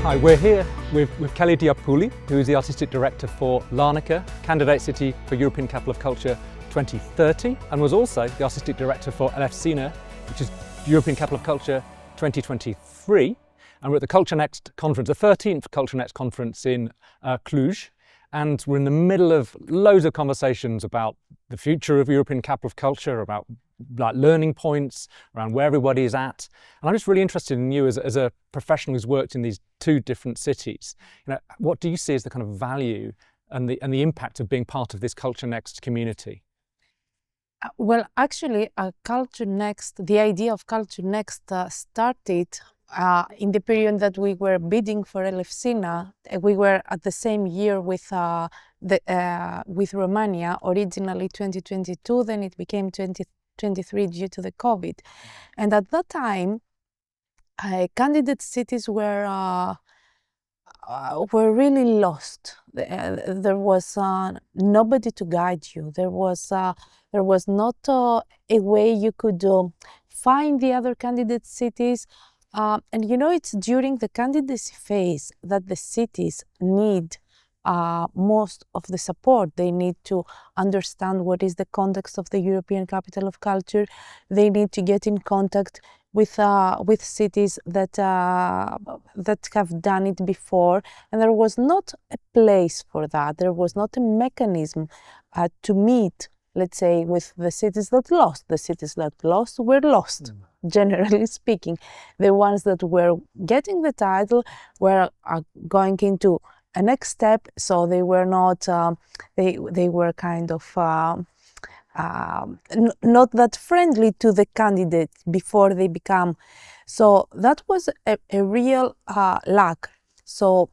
Hi, we're here with Kelly Diapouli, who is the Artistic Director for Larnaca, Candidate City for European Capital of Culture 2030, and was also the Artistic Director for Elefsina, which is European Capital of Culture 2023. And we're at the Culture Next conference, the 13th Culture Next conference in Cluj. And we're in the middle of loads of conversations about the future of European Capital of Culture, about like learning points, around where everybody is at. And I'm just really interested in you as a professional who's worked in these two different cities. You know, what do you see as the kind of value and the impact of being part of this Culture Next community? Well, actually, Culture Next, the idea of Culture Next started in the period that we were bidding for Elefsina. We were at the same year with Romania, originally 2022, then it became 2023 due to the COVID. And at that time, candidate cities were really lost. There was nobody to guide you. There was not a way you could find the other candidate cities. And you know, it's during the candidacy phase that the cities need most of the support. They need to understand what is the context of the European Capital of Culture. They need to get in contact with cities that have done it before, and there was not a place for that. There was not a mechanism to meet, let's say, with the cities that lost. The cities that lost were lost, generally speaking. The ones that were getting the title were going into a next step, so they were not. They were kind of not that friendly to the candidate before they become. So that was a real lack. So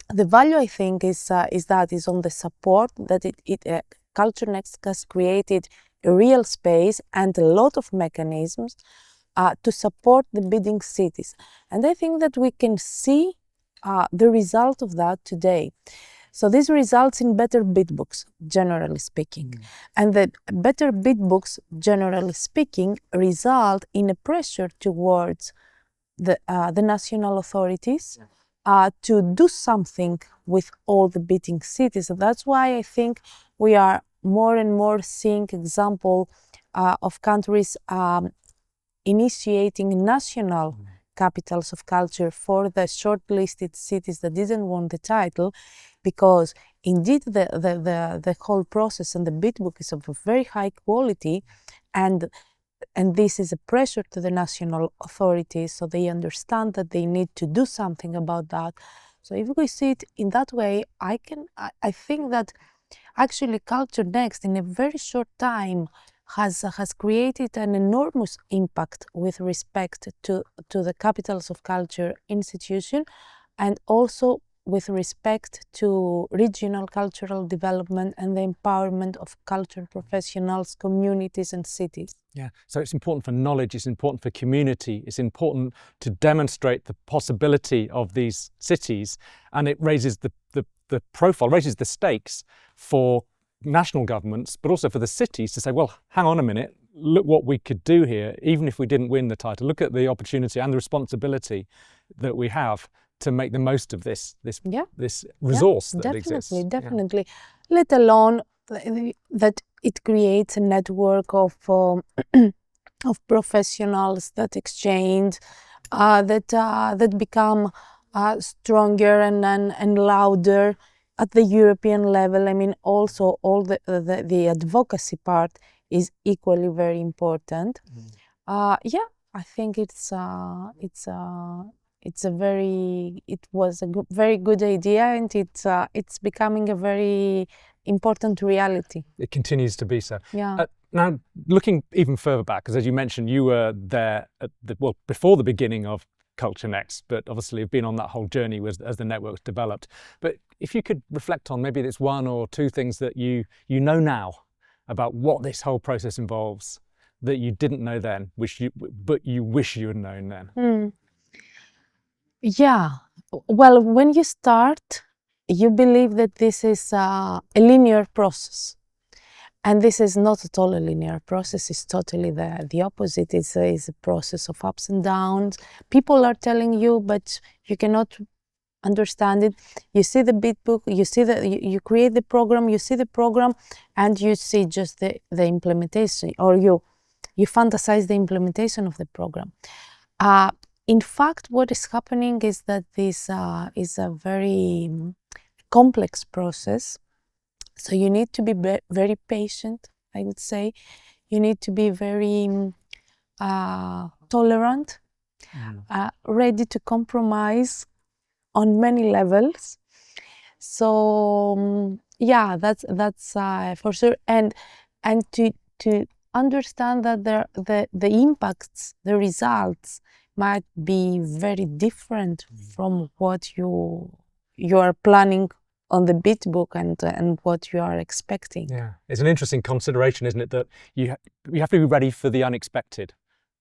the value, I think, is on the support that Culture Next has created a real space and a lot of mechanisms to support the bidding cities. And I think that we can see the result of that today. So this results in better bid books, generally speaking. And the better bid books, generally speaking, result in a pressure towards the national authorities to do something with all the bidding cities. And that's why I think we are more and more seeing example of countries initiating national capitals of culture for the shortlisted cities that didn't want the title, because indeed the whole process and the bid book is of a very high quality, and this is a pressure to the national authorities, so they understand that they need to do something about that. So if we see it in that way, I think that actually Culture Next in a very short time has created an enormous impact with respect to the capitals of culture institution, and also with respect to regional cultural development and the empowerment of cultural professionals, communities and cities. Yeah, so it's important for knowledge, it's important for community, it's important to demonstrate the possibility of these cities, and it raises the profile, raises the stakes for national governments, but also for the cities to say, well, hang on a minute, look what we could do here, even if we didn't win the title. Look at the opportunity and the responbility that we have to make the most of this resource that exists. Definitely. Yeah. Let alone that it creates a network of professionals that exchange, that become stronger and louder at the European level. I mean, also all the advocacy part is equally very important. I think it was a very good idea, and it's becoming a very important reality. It continues to be so. Yeah. Now, looking even further back, because as you mentioned, you were there before the beginning of Culture Next, but obviously have been on that whole journey as the network's developed. But if you could reflect on maybe it's one or two things that you know now about what this whole process involves that you didn't know then, but you wish you had known then. Yeah, well, when you start, you believe that this is a linear process. And this is not at all a linear process. It's totally the opposite. It's a process of ups and downs. People are telling you, but you cannot understand it. You see the bit book, you see you create the program, you see the program, and you see just the implementation, or you fantasize the implementation of the program. In fact, what is happening is that this is a very complex process. So you need to be very patient, I would say. You need to be very tolerant, ready to compromise on many levels. So yeah, that's for sure, and to understand that the impacts, the results might be very different from what you are planning on the bit book and what you are expecting. Yeah, it's an interesting consideration, isn't it, that you have to be ready for the unexpected.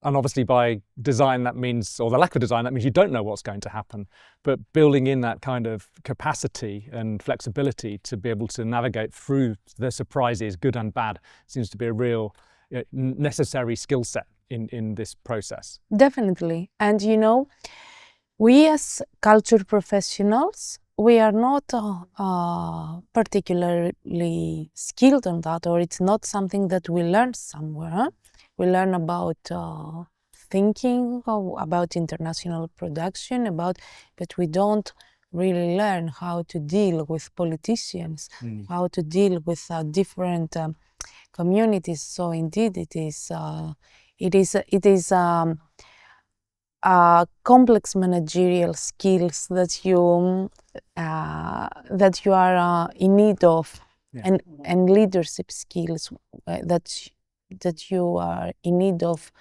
And obviously by design that means, or the lack of design, that means you don't know what's going to happen. But building in that kind of capacity and flexibility to be able to navigate through the surprises, good and bad, seems to be a real necessary skill set in this process. Definitely. And you know, we as culture professionals, we are not particularly skilled on that, or it's not something that we learn somewhere. We learn about thinking, about international production, but we don't really learn how to deal with politicians, how to deal with different communities. So indeed, it is complex managerial skills that you are in need of, and leadership skills that you are in need of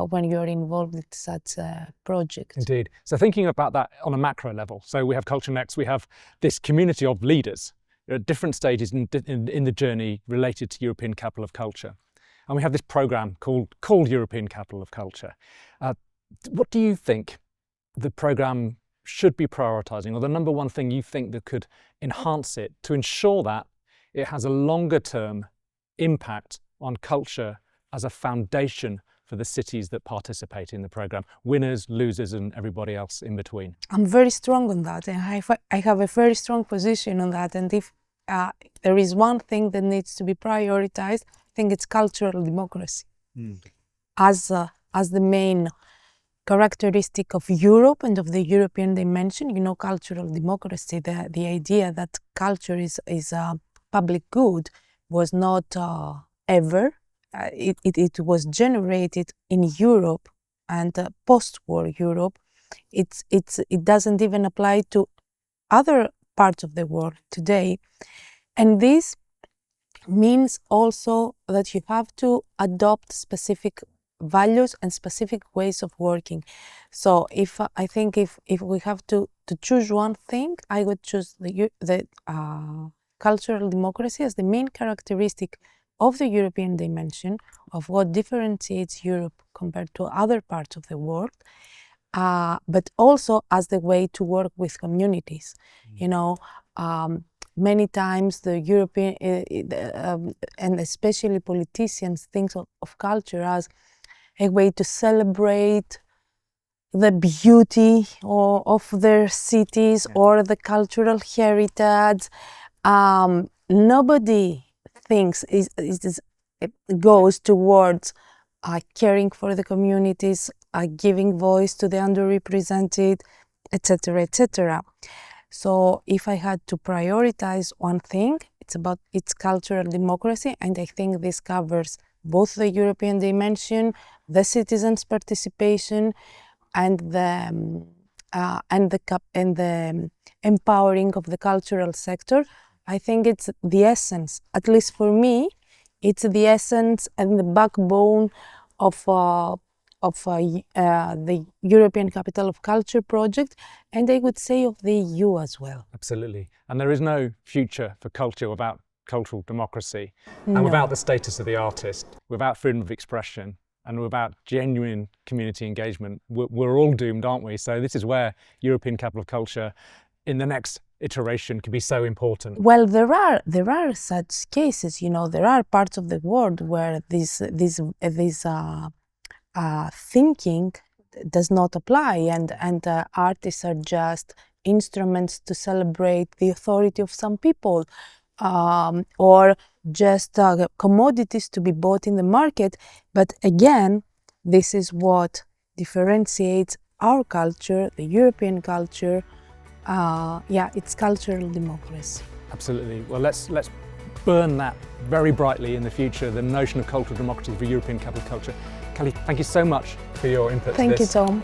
when you're involved with such a project. Indeed. So thinking about that on a macro level, so we have Culture Next, we have this community of leaders at different stages in the journey related to European Capital of Culture. And we have this programme called European Capital of Culture. What do you think the programme should be prioritising, or the number one thing you think that could enhance it to ensure that it has a longer term impact on culture as a foundation for the cities that participate in the programme, winners, losers and everybody else in between? I'm very strong on that, and I have a very strong position on that. And if there is one thing that needs to be prioritised, I think it's cultural democracy as the main characteristic of Europe and of the European dimension. You know, cultural democracy, the idea that culture is a public good was not ever. It was generated in Europe and post-war Europe. It doesn't even apply to other parts of the world today. And this means also that you have to adopt specific values and specific ways of working. So I think if we have to choose one thing, I would choose the cultural democracy as the main characteristic of the European dimension, of what differentiates Europe compared to other parts of the world, but also as the way to work with communities. You know, many times the European and especially politicians think of culture as a way to celebrate the beauty of their cities or the cultural heritage. Nobody thinks goes towards caring for the communities, giving voice to the underrepresented, etc., etc. So if I had to prioritize one thing, it's cultural democracy, and I think this covers both the European dimension, the citizens' participation, and the empowering of the cultural sector. I think it's the essence, at least for me, it's the essence and the backbone of the European Capital of Culture project, and I would say of the EU as well. Absolutely. And there is no future for culture without cultural democracy, and without the status of the artist, without freedom of expression, and without genuine community engagement. We're all doomed, aren't we? So this is where European Capital of Culture in the next iteration can be so important. Well, there are such cases. You know, there are parts of the world where this thinking does not apply, and artists are just instruments to celebrate the authority of some people, or just commodities to be bought in the market. But again, this is what differentiates our culture, the European culture. It's cultural democracy. Absolutely. Well, let's burn that very brightly in the future, the notion of cultural democracy for European capital culture. Kelly, thank you so much for your input to this. Thank you, Tom.